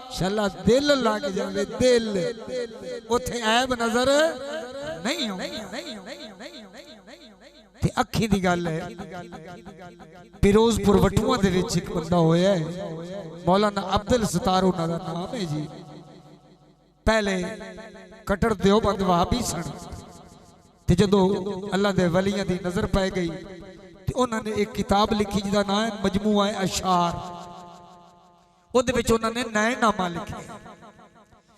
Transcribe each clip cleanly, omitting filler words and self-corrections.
शाला दिल लग जाए दिल उथे ऐब नजर नहीं ते अखी दी गल है। फिरोजपुर वटुआ दे विच एक बंदा होया है मौलाना अब्दुल सत्तार उन्हां दा नाम है जी। पहले कट्टर देवबंद वहाबी सन ते जदों अल्लाह दे वलियां दी नजर पै गई ते उन्होंने एक किताब लिखी जिहदा नाम है मजमूआ अशार। उहदे विच उन्होंने नैनामा लिखे।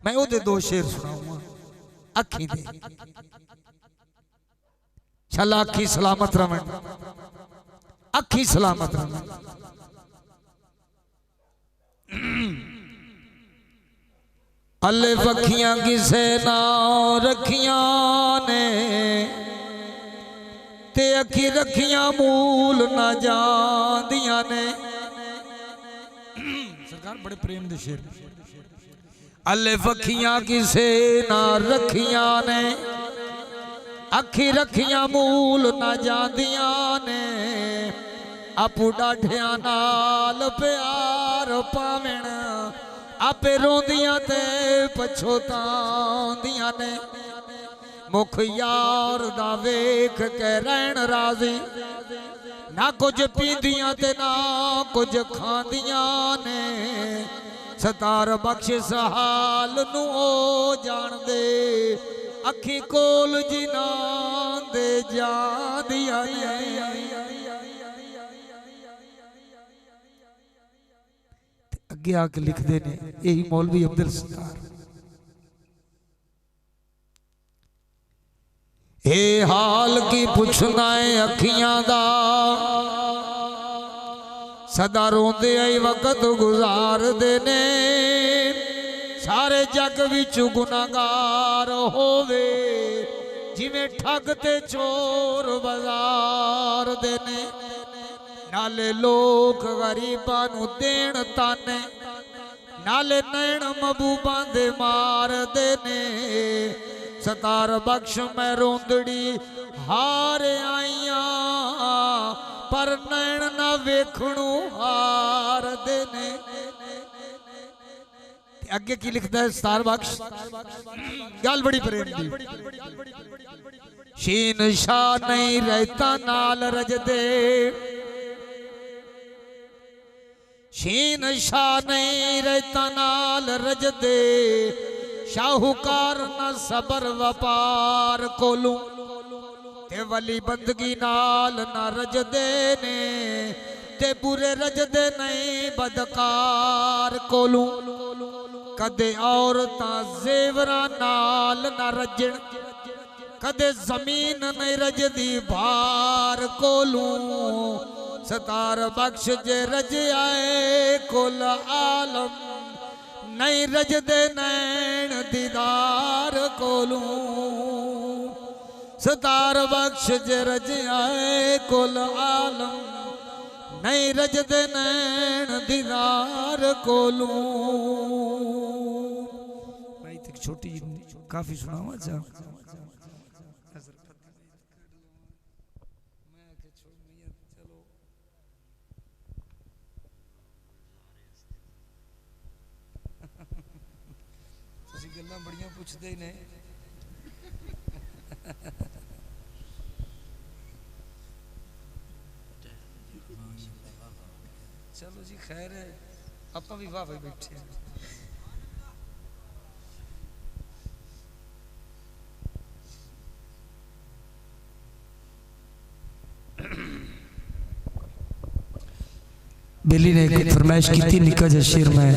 मैं उहदे दो शेर सुनाऊंगा अखी दे। शाला अखी सलामत रवन अखी सलामत रवन। अल्ले पखियां किसे ना रखियां ने ते अखी रखियां मूल ना जांदियां ने। सरकार बड़े प्रेम दे शेर। अल्ले पखियां किसे ना रखियां ने अखी रखियां मूल ना जांदियां ने। आपू डाढियां नाल प्यार पावण आपे रोंदियां ते पछोतांदियां ने। मुख यार दा वेख के रहन राजी ना कुछ पींदियां ते ना कुछ खांदियां ने। सतार बख्श हाल नू ओ जान दे अखी कोल जिन्हां दे जांदियां ने। अगे आके लिखते ने यही मौलवी अब्दुल सत्तार। हे हाल की पुछना है अखियां दा सदा रोंदे आई वक्त गुजार देने। सारे जग विच गुनाहगार होवे जिवें ठग ते चोर बाजार देने। नाले लोग गरीबां नू देण ताने नाले नैण महबूबां दे मार देने। सतार बख्श मैं रोंदड़ी हार आईया पर नैण ना वेखणू हार देने। अगे की लिखता है सतार बख्श गल बड़ी प्रेम दी। शीन शाह नहीं रहता नाल रजदे शीन शाह नहीं रहता नाल रजदे। शाहूकार न सबर वपार कोलू ते वली बंदगी नाल न रजदे ने। ते बुरे रजदे नहीं बदकार कोलू। कदे औरतां जेवरां नाल न रजण कदे जमीन नहीं रजदी भार कोलू। सतार बख्श जे रज आए कुल आलम नहीं रजदे नैण दीदार कोलू। सतार बख्श जे रज आए कुल आलम नहीं रजदे नैण दीदार कोलू। मैं एक छोटी काफी सुनावा चाह। गल्लां बड़ियां पुछदे ने। चलो जी खैर है आप भी वाह भाई बैठे हैं। बेली ने एक फरमाइश की निका जा शेर में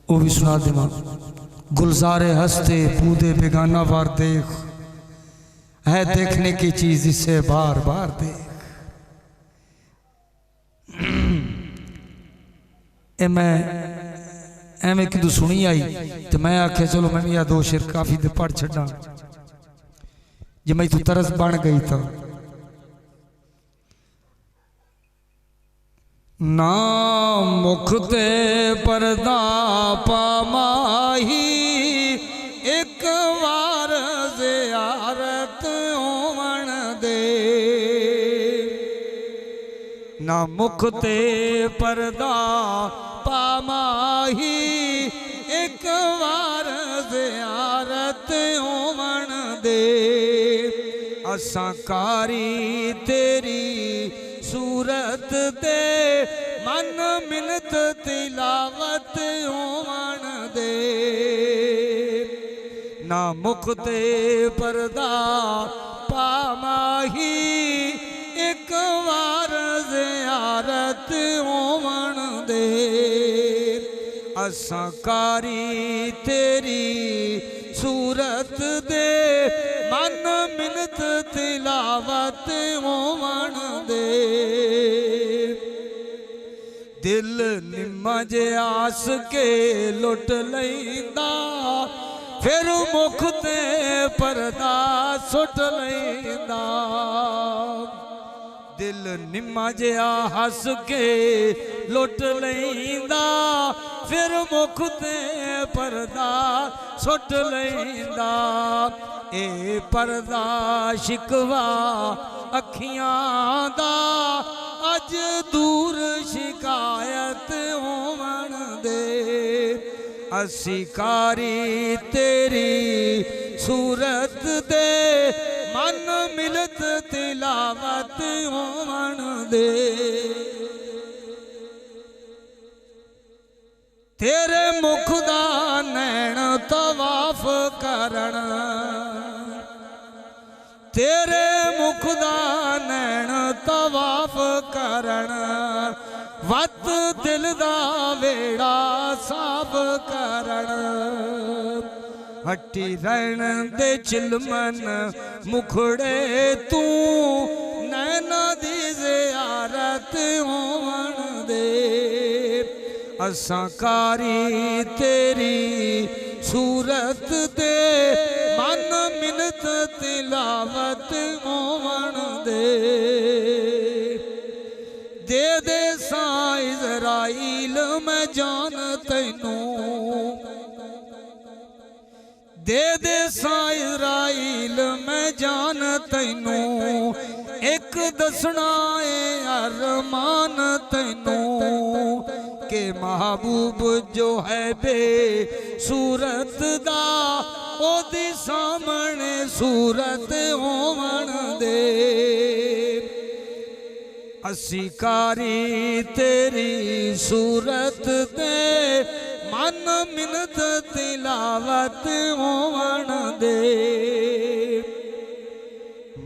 वो भी सुना देवा। गुलजारे हंसते पूदे बेगाना वार देख है देखने की चीज इसे बार बार देख। मैं एवं कि सुनी आई तो मैं आख्या चलो मैं भी दो शेर काफी दे पढ़ छड़ा जे मैं तू तरस बन गई तो। ना मुख ते परदा पामाही एक बार ज़ियारत होवण दे। ना मुख ते पर्दा पामाही एक बार ज़ियारत होवण दे असां कारी तेरी सूरत ते मन मिनत तिलावत होवण दे ना मुख ते पर्दा पामाही एक बार ज़ियारत होवण दे असां कारी तेरी सूरत दे मन मिनत तिलावत होवण दे दिल निम्मा जे आस के लुट लैंदा फिर मुख ते पर्दा सुट लैंदा दिल निम्मा जिहा हस के लुट लैंदा फिर मुख ते पर्दा सुट लैंदा ए पर्दा शिकवा अखियां दा अज दूर शिकायत होवण दे असी कारी तेरी सूरत दे मन मिलत तिलावत होवण दे तेरे मुख दा नैन तवाफ करन तेरे मुख दा नैन तवाफ करन वत दिल दा वेड़ा साफ करन हट्टी रहन दे चिलमन मुखड़े तू नैना दी ज़ियारत होवण दे असां कारी तेरी सूरत दे मन मिनत तिलावत होवण दे दे सां इज़राइल मैं जान तैनू दे सां इज़राइल मैं जान तैनू एक दसना ए अरमान तैनू के महबूब जो है बे सूरत दा ओदी सामने सूरत होवण दे असी कारी तेरी सूरत दे मन मिनत तिलावत होवण दे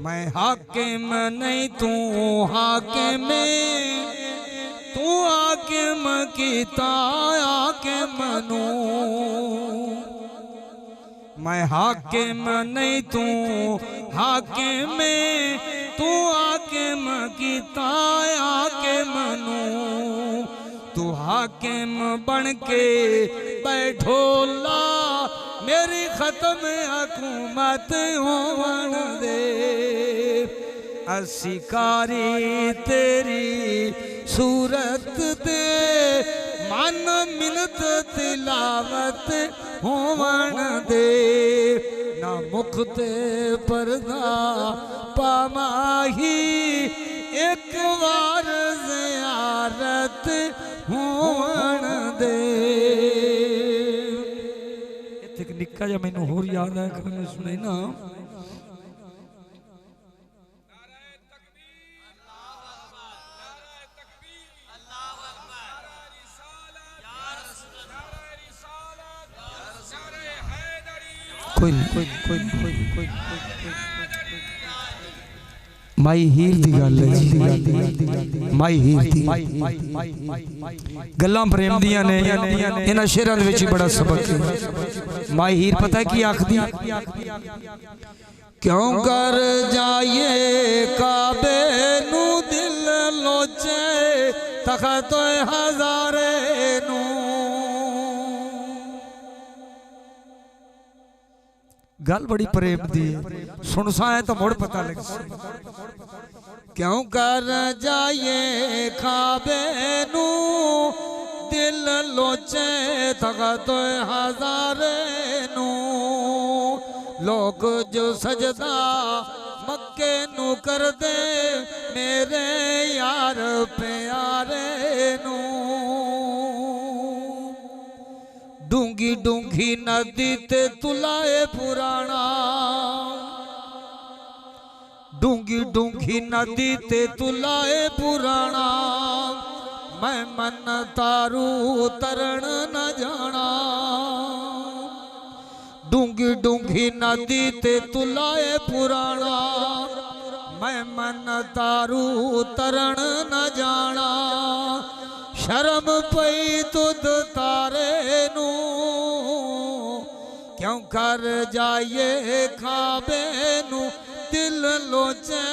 मैं हाकिम नहीं तू हाकिम तू हाकिम कीता हाकिम नू मैं हाकिम नहीं तू हाकिम तू हाकिम कीता हाकिम नू तू हाकिम बन के बैठोला मेरी खत्म हुकूमत होवण दे असी कारी तेरी सूरत दे मन मिनत तिलावत होवण दे ना मुख ते पर्दा पामाही एक बार ज़ियारत होवण दे इत्थे निक्का जिहा मैनूं होर याद है मैं सुने ना माई हीर दी गल है माई हीर दी गल्लां प्रेम दियां ने इन्हां शेरां दे विच बड़ा सबक है माई हीर पता है की आखदी क्यों कर जाइए काबे नू दिल लोचे तखत हजारे नू गल बड़ी प्रेम दी सुन सा है तो मुड़ पता लग क्यों कर जाइए खाबे नू दिल लोचे तखत हजारे नू लोग जो सजदा के नू कर दे मेरे यार प्यारे नू। डूंगी डूंगी नदी ते तुलाए पुराना, डूंगी डूंगी नदी ते तुलाए पुराना, मैं मन तारू तरण न जाना। डूंगी डूंगी नदी ते तुलाए पुराना, मैं मन तारू तरण न जाना। शर्म पई तुद तारे नू, क्यों कर जाइए खाबे नू दिल लोचे।